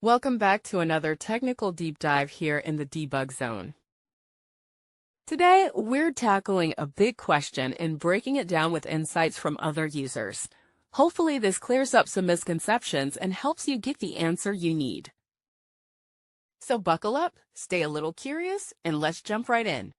Welcome back to another technical deep dive here in the debug zone. Today, we're tackling a big question and breaking it down with insights from other users. Hopefully, this clears up some misconceptions and helps you get the answer you need. So buckle up, stay a little curious, and let's jump right in.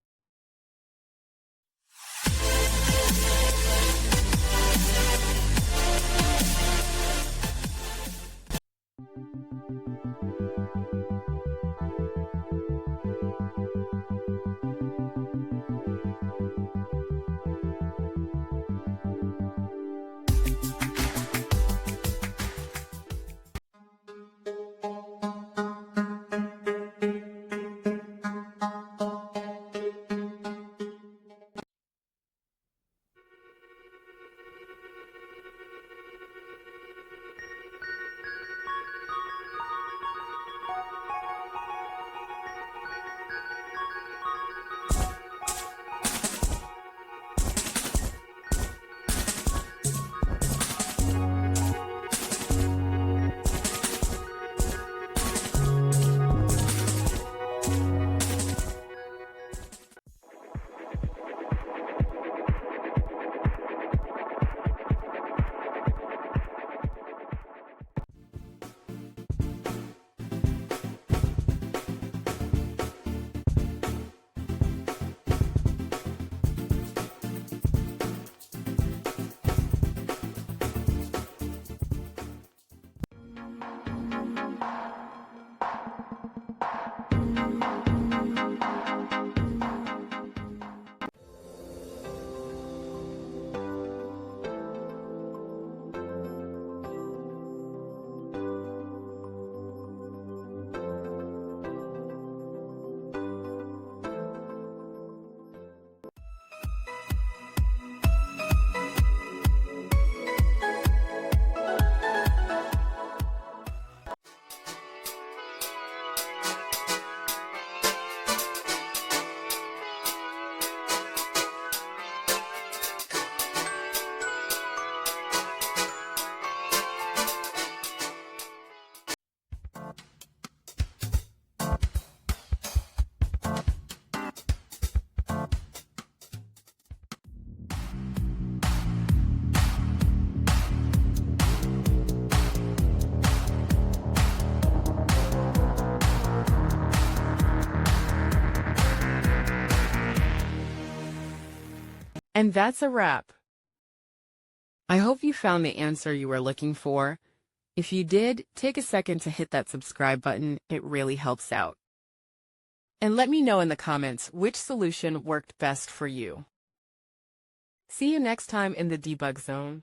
And that's a wrap. I hope you found the answer you were looking for. If you did, take a second to hit that subscribe button. It really helps out. And let me know in the comments which solution worked best for you. See you next time in the debug zone.